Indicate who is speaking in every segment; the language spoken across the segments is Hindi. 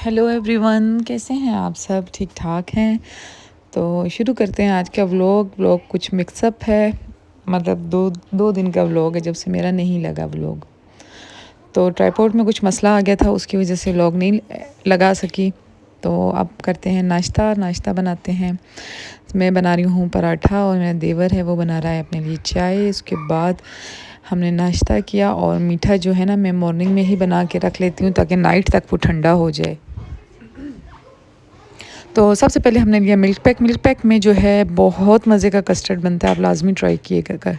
Speaker 1: हेलो एवरीवन, कैसे हैं आप सब? ठीक ठाक हैं? तो शुरू करते हैं आज का व्लॉग कुछ मिक्सअप है। मतलब दो दो दिन का व्लॉग है जब से मेरा नहीं लगा व्लॉग। तो ट्राइपॉड में कुछ मसला आ गया था, उसकी वजह से व्लॉग नहीं लगा सकी। तो अब करते हैं नाश्ता बनाते हैं। मैं बना रही हूँ पराठा और मेरा देवर है वो बना रहा है अपने लिए चाय। उसके बाद हमने नाश्ता किया और मीठा जो है ना मैं मॉर्निंग में ही बना के रख लेती हूँ ताकि नाइट तक वो ठंडा हो जाए। तो सबसे पहले हमने लिया मिल्क पैक में जो है बहुत मज़े का कस्टर्ड बनता है, आप लाजमी ट्राई किएगा।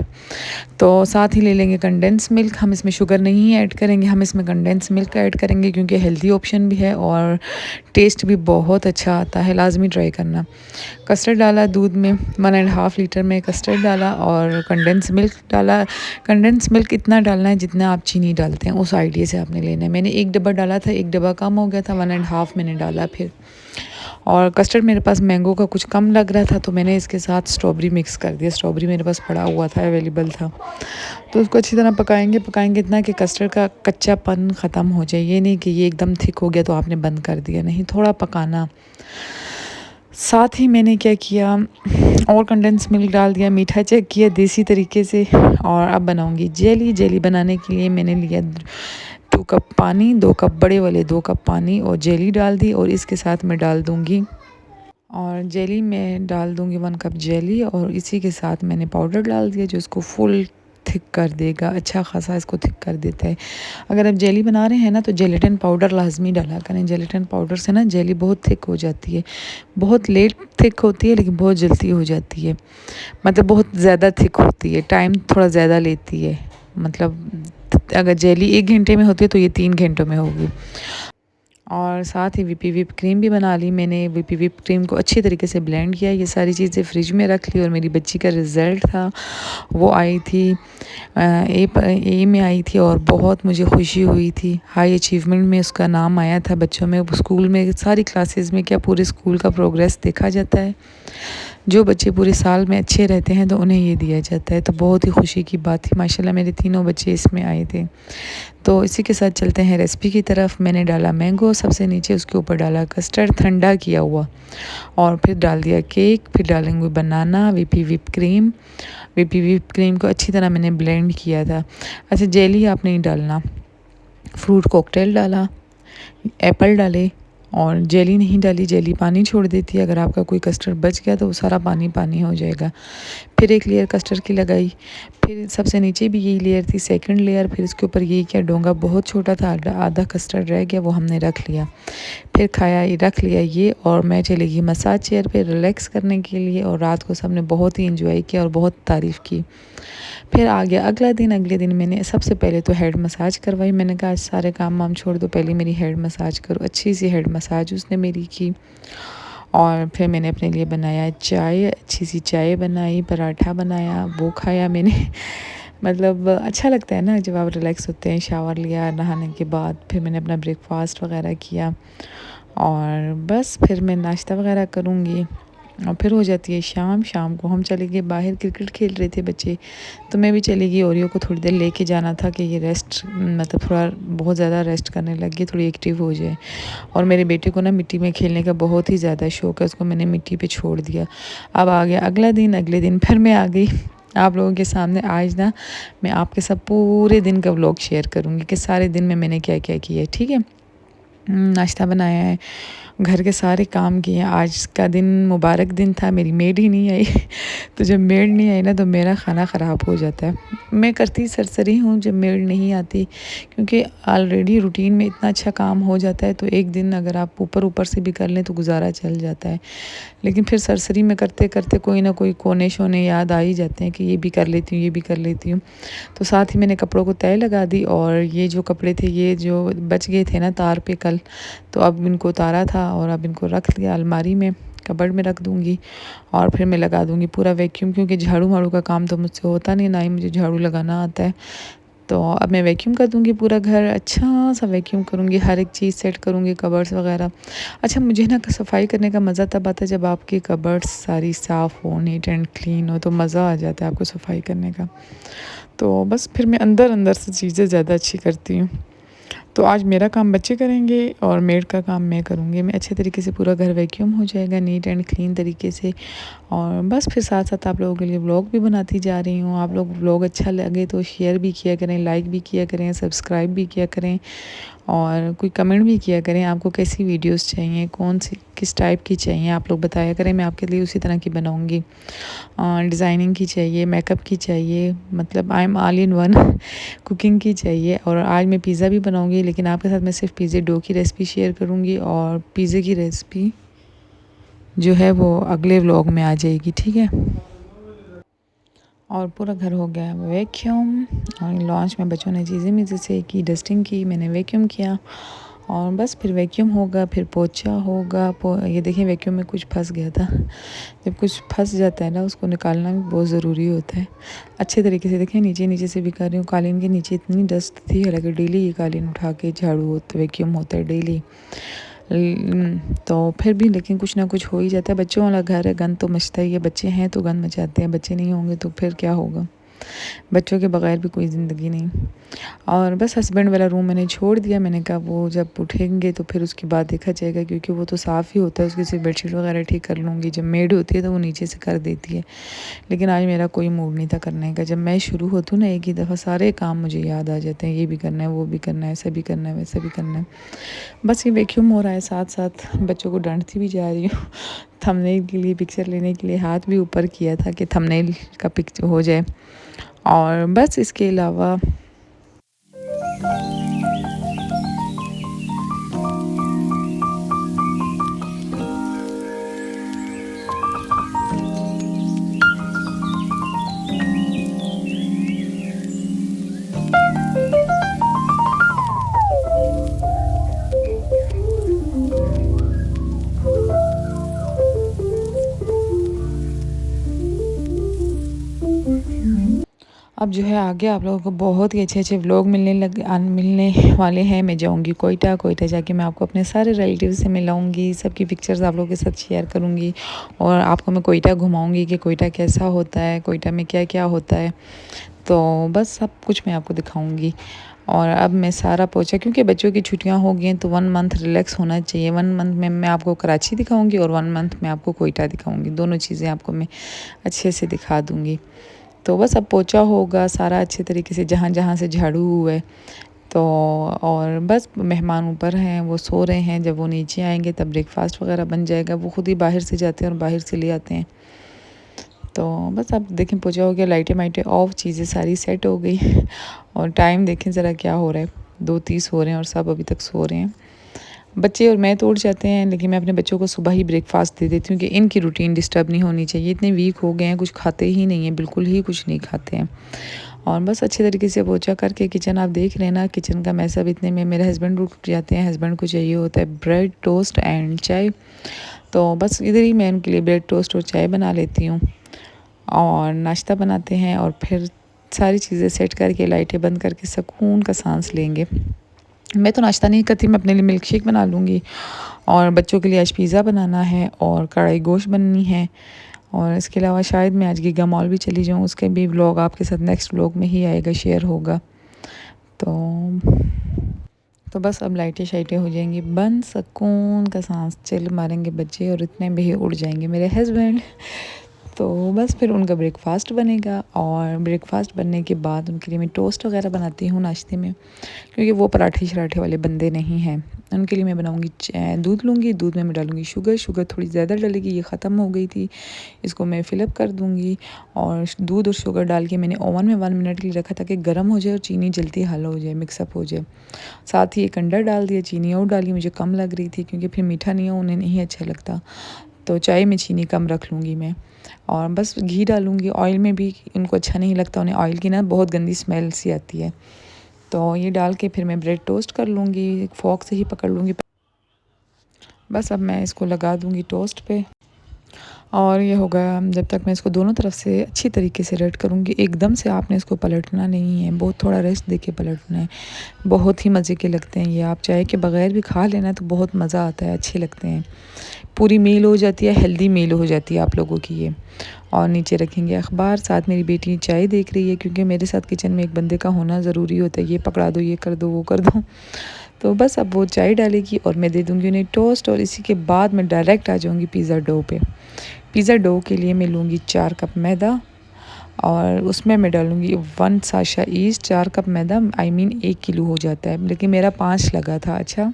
Speaker 1: तो साथ ही ले लेंगे कंडेंस मिल्क। हम इसमें शुगर नहीं ऐड करेंगे, हम इसमें कंडेंस मिल्क ऐड करेंगे क्योंकि हेल्दी ऑप्शन भी है और टेस्ट भी बहुत अच्छा आता है। लाजमी ट्राई करना। कस्टर्ड डाला दूध में, 1.5 लीटर में कस्टर्ड डाला और कंडेंस मिल्क डाला। कंडेंस मिल्क इतना डालना है जितना आप चीनी डालते हैं, उस आइडिया से आपने लेना है। मैंने 1 डब्बा डाला था, 1 डब्बा कम हो गया था, 1.5 मैंने डाला फिर। और कस्टर्ड मेरे पास मैंगो का कुछ कम लग रहा था तो मैंने इसके साथ स्ट्रॉबेरी मिक्स कर दिया। स्ट्रॉबेरी मेरे पास पड़ा हुआ था, अवेलेबल था। तो उसको अच्छी तरह पकाएंगे इतना कि कस्टर्ड का कच्चापन ख़त्म हो जाए। ये नहीं कि ये एकदम थिक हो गया तो आपने बंद कर दिया, नहीं, थोड़ा पकाना। साथ ही मैंने क्या किया और कंडेंस मिल्क डाल दिया, मीठा चेक किया देसी तरीके से। और अब बनाऊंगी जेली बनाने के लिए मैंने लिया 2 कप पानी, 2 कप बड़े वाले 2 कप पानी और जेली डाल दी। और इसके साथ मैं डाल दूँगी और जेली में डाल दूँगी 1 कप जेली और इसी के साथ मैंने पाउडर डाल दिया जो इसको फुल थिक कर देगा, अच्छा खासा इसको थिक कर देता है। अगर आप जेली बना रहे हैं ना तो जेलेटिन पाउडर लाजमी डाला करें। जेलेटिन पाउडर से ना जेली बहुत थिक हो जाती है, बहुत लेट थिक होती है लेकिन बहुत जल्दी हो जाती है। मतलब बहुत ज़्यादा थिक होती है, टाइम थोड़ा ज़्यादा लेती है। मतलब अगर जेली 1 घंटे में होती है तो ये 3 घंटों में होगी। और साथ ही विपी विप क्रीम भी बना ली मैंने। विपी विप क्रीम को अच्छी तरीके से ब्लेंड किया, ये सारी चीज़ें फ्रिज में रख ली। और मेरी बच्ची का रिज़ल्ट था वो आई थी ए में आई थी और बहुत मुझे खुशी हुई थी। हाई अचीवमेंट में उसका नाम आया था बच्चों में। स्कूल में सारी क्लासेस में क्या पूरे स्कूल का प्रोग्रेस देखा जाता है। जो बच्चे पूरे साल में अच्छे रहते हैं तो उन्हें ये दिया जाता है। तो बहुत ही खुशी की बात थी। माशाल्लाह मेरे तीनों बच्चे इसमें आए थे। तो इसी के साथ चलते हैं रेसिपी की तरफ। मैंने डाला मैंगो सबसे नीचे, उसके ऊपर डाला कस्टर्ड ठंडा किया हुआ और फिर डाल दिया केक, फिर डालेंगे बनाना, विपी विप क्रीम को अच्छी तरह मैंने ब्लेंड किया था। अच्छा, जेली आप नहीं डालना, फ्रूट कॉकटेल डाला, एप्पल डाले और जेली नहीं डाली। जेली पानी छोड़ देती है, अगर आपका कोई कस्टर्ड बच गया तो वो सारा पानी पानी हो जाएगा। फिर एक लेयर कस्टर्ड की लगाई, फिर सबसे नीचे भी यही लेयर थी, सेकंड लेयर। फिर इसके ऊपर यही क्या डोंगा बहुत छोटा था, आधा कस्टर्ड रह गया, वो हमने रख लिया। फिर रख लिया ये। और मैं चली गई मसाज चेयर पे रिलैक्स करने के लिए। और रात को सबने बहुत ही इंजॉय किया और बहुत तारीफ़ की। फिर आ गया अगले दिन मैंने सबसे पहले तो हेड मसाज करवाई। मैंने कहा आज सारे काम वाम छोड़ दो, पहले मेरी हेड मसाज करो। अच्छी सी हेड मसाज उसने मेरी की। और फिर मैंने अपने लिए बनाया चाय, अच्छी सी चाय बनाई, पराठा बनाया, वो खाया मैंने। मतलब अच्छा लगता है ना जब आप रिलैक्स होते हैं। शावर लिया नहाने के बाद, फिर मैंने अपना ब्रेकफास्ट वगैरह किया और बस फिर मैं नाश्ता वगैरह करूँगी। और फिर हो जाती है शाम को हम चले गए बाहर, क्रिकेट खेल रहे थे बच्चे तो मैं भी चली गई। ओरियो को थोड़ी देर लेके जाना था कि ये रेस्ट, मतलब थोड़ा बहुत ज़्यादा रेस्ट करने लग गई, थोड़ी एक्टिव हो जाए। और मेरे बेटे को ना मिट्टी में खेलने का बहुत ही ज़्यादा शौक है, उसको मैंने मिट्टी पे छोड़ दिया। अब आ गया अगले दिन फिर मैं आ गई आप लोगों के सामने। आज ना मैं आपके साथ पूरे दिन का व्लॉग शेयर करूँगी कि सारे दिन में मैंने क्या क्या किया है, ठीक है। नाश्ता बनाया है, घर के सारे काम किए हैं। आज का दिन मुबारक दिन था, मेरी मेड ही नहीं आई। तो जब मेड नहीं आई ना तो मेरा खाना ख़राब हो जाता है। मैं करती सरसरी हूँ जब मेड नहीं आती, क्योंकि ऑलरेडी रूटीन में इतना अच्छा काम हो जाता है तो एक दिन अगर आप ऊपर से भी कर लें तो गुजारा चल जाता है। लेकिन फिर सरसरी में करते करते कोई ना कोई कोने शोने याद आ ही जाते हैं कि ये भी कर लेती हूँ, ये भी कर लेती हूँ। तो साथ ही मैंने कपड़ों को तय लगा दी। और ये जो कपड़े थे ये जो बच गए थे ना तार पे कल, तो अब इनको उतारा था और अब इनको रख लिया अलमारी में, कबर्ड में रख दूँगी। और फिर मैं लगा दूँगी पूरा वैक्यूम, क्योंकि झाड़ू वाड़ू का काम तो मुझसे होता नहीं, ना ही मुझे झाड़ू लगाना आता है। तो अब मैं वैक्यूम कर दूँगी पूरा घर, अच्छा सा वैक्यूम करूँगी, हर एक चीज़ सेट करूँगी, कबर्ड्स वगैरह। अच्छा, मुझे ना सफाई करने का मज़ा तब आता है जब आपकी कबर्ड्स सारी साफ़ हो, नीट एंड क्लीन हो, तो मज़ा आ जाता है आपको सफाई करने का। तो बस फिर मैं अंदर से चीज़ें ज़्यादा अच्छी करती हूँ। तो आज मेरा काम बच्चे करेंगे और मेड का काम मैं करूँगी। मैं अच्छे तरीके से पूरा घर वैक्यूम हो जाएगा नीट एंड क्लीन तरीके से। और बस फिर साथ साथ आप लोगों के लिए व्लॉग भी बनाती जा रही हूँ। आप लोग व्लॉग अच्छा लगे तो शेयर भी किया करें, लाइक भी किया करें, सब्सक्राइब भी किया करें और कोई कमेंट भी किया करें। आपको कैसी वीडियोस चाहिए, कौन सी किस टाइप की चाहिए, आप लोग बताया करें, मैं आपके लिए उसी तरह की बनाऊँगी। डिज़ाइनिंग की चाहिए, मेकअप की चाहिए, मतलब I am all in one. Cooking की चाहिए। और आज मैं पिज़्ज़ा भी बनाऊँगी, लेकिन आपके साथ मैं सिर्फ पिज़्ज़े डो की रेसिपी शेयर करूँगी और पिज़्ज़े की रेसिपी जो है वो अगले व्लॉग में आ जाएगी, ठीक है। और पूरा घर हो गया वैक्यूम। और लॉन्च में बच्चों ने चीज़ें मीज़े से की, डस्टिंग की, मैंने वैक्यूम किया और बस फिर वैक्यूम होगा, फिर पोछा होगा। ये देखिए वैक्यूम में कुछ फंस गया था। जब कुछ फंस जाता है ना, उसको निकालना भी बहुत ज़रूरी होता है। अच्छे तरीके से देखें, नीचे नीचे से भी कर रही हूँ। कालीन के नीचे इतनी डस्ट थी, हालांकि डेली ये कालीन उठा के झाड़ू होता, वैक्यूम होता है डेली। तो फिर भी लेकिन कुछ ना कुछ हो ही जाता है। बच्चों वाला घर है, गंद तो मचता ही है। बच्चे हैं तो गंद मचाते हैं, बच्चे नहीं होंगे तो फिर क्या होगा। बच्चों के बगैर भी कोई ज़िंदगी नहीं। और बस हस्बैंड वाला रूम मैंने छोड़ दिया। मैंने कहा वो जब उठेंगे तो फिर उसके बाद देखा जाएगा, क्योंकि वो तो साफ़ ही होता है। उसकी सिर्फ बेडशीट वगैरह ठीक कर लूँगी। जब मेड होती है तो वो नीचे से कर देती है, लेकिन आज मेरा कोई मूड नहीं था करने का। जब मैं शुरू होती हूँ ना, एक ही दफ़ा सारे काम मुझे याद आ जाते हैं। ये भी करना है, वो भी करना है, ऐसा भी करना है, वैसा भी करना है। बस ये वैक्यूम हो रहा है, साथ साथ बच्चों को डांटती भी जा रही हूँ। थंबनेल के लिए, पिक्चर लेने के लिए हाथ भी ऊपर किया था कि थंबनेल का पिक्चर हो जाए। और बस इसके अलावा अब जो है आगे आप लोगों को बहुत ही अच्छे अच्छे व्लॉग मिलने वाले हैं। मैं जाऊंगी कोयटा। कोयटा जाके मैं आपको अपने सारे रिलेटिव से मिलाऊंगी, सबकी पिक्चर्स आप लोगों के साथ शेयर करूंगी और आपको मैं कोयटा घुमाऊंगी कि कोयटा कैसा होता है, कोयटा में क्या क्या होता है। तो बस सब कुछ मैं आपको दिखाऊंगी। और अब मैं सारा पोछा, क्योंकि बच्चों की छुट्टियां हो गई हैं तो 1 मंथ रिलैक्स होना चाहिए। 1 मंथ में मैं आपको कराची दिखाऊंगी और 1 मंथ में आपको कोयटा दिखाऊंगी। दोनों चीज़ें आपको मैं अच्छे से दिखा दूंगी। तो बस अब पोछा होगा सारा अच्छे तरीके से, जहाँ जहाँ से झाड़ू हुआ है। तो और बस मेहमान ऊपर हैं, वो सो रहे हैं। जब वो नीचे आएंगे तब ब्रेकफास्ट वगैरह बन जाएगा। वो खुद ही बाहर से जाते हैं और बाहर से ले आते हैं। तो बस अब देखें पोछा हो गया, लाइटें माइटें ऑफ, चीज़ें सारी सेट हो गई। और टाइम देखें ज़रा क्या हो रहा है, 2:30 हो रहे हैं और सब अभी तक सो रहे हैं। बच्चे और मैं तो उठ जाते हैं, लेकिन मैं अपने बच्चों को सुबह ही ब्रेकफास्ट दे देती हूँ कि इनकी रूटीन डिस्टर्ब नहीं होनी चाहिए। इतने वीक हो गए हैं, कुछ खाते ही नहीं हैं, बिल्कुल ही कुछ नहीं खाते हैं। और बस अच्छे तरीके से पोछा करके किचन आप देख रहे हैं ना, किचन का मैस। अब इतने में मेरे हस्बैंड उठ जाते हैं। हस्बैंड को चाहिए होता है ब्रेड टोस्ट एंड चाय। तो बस इधर ही मैं उनके लिए ब्रेड टोस्ट और चाय बना लेती हूँ और नाश्ता बनाते हैं और फिर सारी चीज़ें सेट करके लाइटें बंद करके सुकून का सांस लेंगे। मैं तो नाश्ता नहीं करती, मैं अपने लिए मिल्क शेक बना लूँगी और बच्चों के लिए आज पिज़्ज़ा बनाना है और कढ़ाई गोश्त बननी है। और इसके अलावा शायद मैं आज गीगा मॉल भी चली जाऊँ, उसके भी व्लॉग आपके साथ नेक्स्ट व्लॉग में ही आएगा, शेयर होगा। तो बस अब लाइटें शाइटें हो जाएंगी बंद, सुकून का सांस चिल मारेंगे बच्चे और इतने में ही उड़ जाएंगे मेरे हस्बैंड। तो बस फिर उनका ब्रेकफास्ट बनेगा और ब्रेकफास्ट बनने के बाद उनके लिए मैं टोस्ट वगैरह बनाती हूँ नाश्ते में, क्योंकि वो पराठे शराठे वाले बंदे नहीं हैं। उनके लिए मैं बनाऊँगी दूध लूँगी, दूध में मैं डालूँगी शुगर थोड़ी ज़्यादा डलेगी, ये ख़त्म हो गई थी, इसको मैं फिलअप कर दूँगी। और दूध और शुगर डाल के मैंने ओवन में 1 मिनट के लिए रखा ताकि गर्म हो जाए और चीनी जल्दी हल हो जाए, मिक्सअप हो जाए। साथ ही एक अंडा डाल दिया, चीनी और डाली, मुझे कम लग रही थी क्योंकि फिर मीठा नहीं हो, उन्हें नहीं अच्छा लगता। तो चाय में चीनी कम रख लूँगी मैं। और बस घी डालूँगी। ऑयल में भी उनको अच्छा नहीं लगता, उन्हें ऑयल की ना बहुत गंदी स्मेल सी आती है। तो ये डाल के फिर मैं ब्रेड टोस्ट कर लूँगी, फोक से ही पकड़ लूँगी। बस अब मैं इसको लगा दूँगी टोस्ट पे और ये होगा। जब तक मैं इसको दोनों तरफ से अच्छी तरीके से रेड करूँगी। एकदम से आपने इसको पलटना नहीं है, बहुत थोड़ा रेस्ट दे के पलटना है। बहुत ही मज़े के लगते हैं ये, आप चाय के बगैर भी खा लेना तो बहुत मज़ा आता है, अच्छे लगते हैं। पूरी मील हो जाती है, हेल्दी मील हो जाती है आप लोगों की ये। और नीचे रखेंगे अखबार। साथ मेरी बेटी चाय देख रही है, क्योंकि मेरे साथ किचन में एक बंदे का होना ज़रूरी होता है। ये पकड़ा दो, ये कर दो, वो कर दो। तो बस अब वो चाय डालेगी और मैं दे दूँगी उन्हें टोस्ट, और इसी के बाद मैं डायरेक्ट आ जाऊँगी पिज़्ज़ा डो पे। पिज़्ज़ा डो के लिए मैं लूँगी 4 कप मैदा, और उसमें मैं डालूँगी 1 Sasha east. 4 cup maida I mean 1 kilo हो जाता है, लेकिन मेरा 5 लगा था। अच्छा,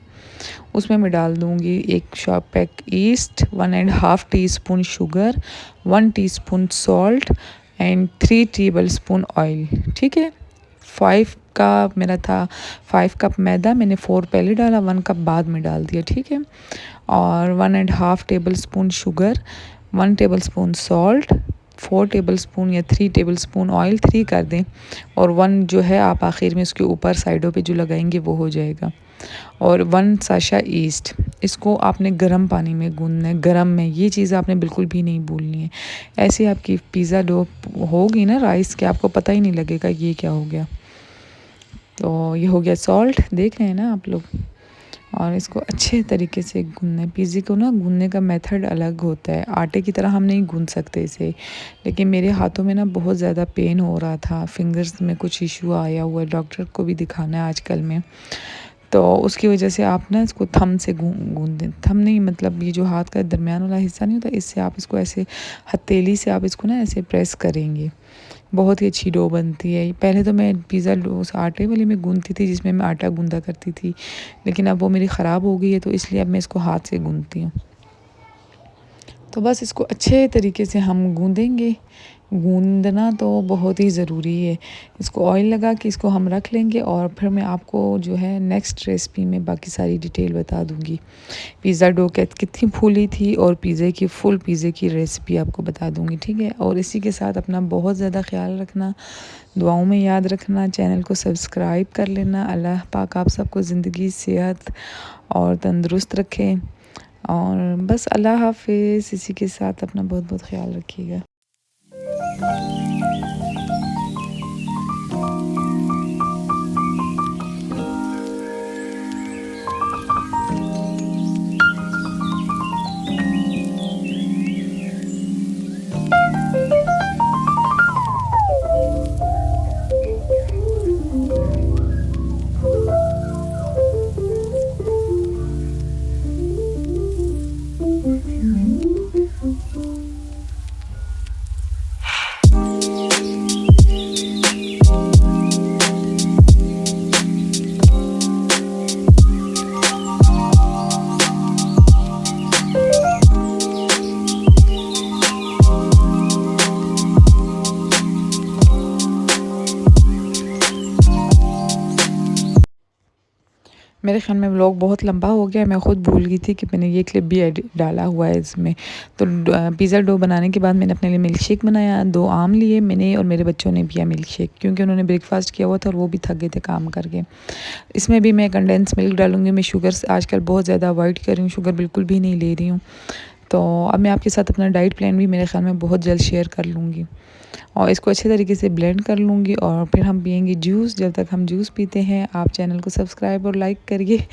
Speaker 1: उसमें मैं डाल दूँगी 1 shop pack east, 1 and half teaspoon sugar, 1 teaspoon salt and 3 table spoon oil. ठीक है, 5 का मेरा था 5 कप मैदा, मैंने 4 पहले डाला, 1 कप बाद में डाल दिया। ठीक है, और 1 and half table spoon sugar, 1 table spoon salt, 4 table spoon या 3 टेबल स्पून ऑयल, 3 कर दें, और 1 जो है आप आखिर में उसके ऊपर साइडों पे जो लगाएंगे वो हो जाएगा, और 1 साशा ईस्ट। इसको आपने गर्म पानी में गूंदना है, गर्म में, ये चीज़ आपने बिल्कुल भी नहीं भूलनी है। ऐसे आपकी पिज़्ज़ा डो होगी ना राइस के, आपको पता ही नहीं लगेगा ये क्या हो गया। तो ये हो गया सॉल्ट, देख रहे हैं ना आप लोग, और इसको अच्छे तरीके से गूंदना है। पिज़्ज़े को ना गूंदने का मेथड अलग होता है, आटे की तरह हम नहीं गूंद सकते इसे, लेकिन मेरे हाथों में ना बहुत ज़्यादा पेन हो रहा था, फिंगर्स में कुछ इशू आया हुआ है, डॉक्टर को भी दिखाना है आजकल में। तो उसकी वजह से आप ना इसको थंब से गूंदें, थंब नहीं मतलब ये जो हाथ का दरमियान वाला हिस्सा नहीं होता, इससे आप इसको ऐसे हथेली से आप इसको ना ऐसे प्रेस करेंगे, बहुत ही अच्छी डो बनती है। पहले तो मैं पिज़्ज़ा डो उस आटे वाली में गूंदती थी जिसमें मैं आटा गूंदा करती थी, लेकिन अब वो मेरी ख़राब हो गई है, तो इसलिए अब मैं इसको हाथ से गूंदती हूँ। तो बस इसको अच्छे तरीके से हम गूंदेंगे, गूंदना तो बहुत ही ज़रूरी है। इसको ऑयल लगा के इसको हम रख लेंगे, और फिर मैं आपको जो है नेक्स्ट रेसिपी में बाकी सारी डिटेल बता दूँगी। पिज़्ज़ा डो कितनी फूली थी, और पिज़्ज़े की फुल पिज़्ज़े की रेसिपी आपको बता दूँगी। ठीक है, और इसी के साथ अपना बहुत ज़्यादा ख़्याल रखना, दुआओं में याद रखना, चैनल को सब्सक्राइब कर लेना। अल्लाह पाक आप सबको ज़िंदगी, सेहत और तंदुरुस्त रखें, और बस अल्लाह हाफ़िज़। इसी के साथ अपना बहुत बहुत ख़्याल रखिएगा। मेरे ख़्याल में व्लॉग बहुत लंबा हो गया, मैं ख़ुद भूल गई थी कि मैंने ये क्लिप भी डाला हुआ है इसमें। तो पिज़्ज़ा डो बनाने के बाद मैंने अपने लिए मिल्क शेक बनाया, 2 आम लिए मैंने, और मेरे बच्चों ने पिया मिल्क शेक, क्योंकि उन्होंने ब्रेकफास्ट किया हुआ था और वो भी थक गए थे काम करके। इसमें भी मैं कंडेंस मिल्क डालूँगी। मैं शुगर आजकल बहुत ज़्यादा अवॉइड कर रही हूँ, शुगर बिल्कुल भी नहीं ले रही हूँ। तो अब मैं आपके साथ अपना डाइट प्लान भी मेरे ख़्याल में बहुत जल्द शेयर कर लूँगी, और इसको अच्छे तरीके से ब्लेंड कर लूँगी, और फिर हम पियेंगे जूस। जब तक हम जूस पीते हैं, आप चैनल को सब्सक्राइब और लाइक करिए।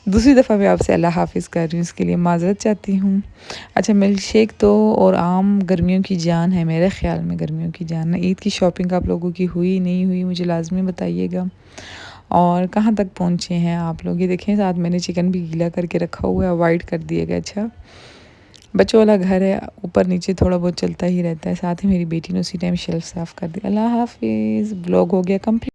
Speaker 1: दूसरी दफ़ा मैं आपसे अल्लाह हाफ़िज़ कर रही हूँ, इसके लिए माज़रत चाहती हूँ। अच्छा, मिल्क शेक तो और आम गर्मियों की जान है, मेरे ख़्याल में गर्मियों की जान है। ईद की शॉपिंग आप लोगों की हुई नहीं हुई मुझे लाज़मी बताइएगा, और कहाँ तक पहुँचे हैं आप लोग। ये देखें, साथ मैंने चिकन भी गीला करके रखा हुआ है, अवॉइड कर दिएगा। अच्छा, बच्चों वाला घर है, ऊपर नीचे थोड़ा बहुत चलता ही रहता है। साथ ही मेरी बेटी ने उसी टाइम शेल्फ साफ़ कर दी। अल्लाह हाफ़िज़। ब्लॉग हो गया कंप्लीट।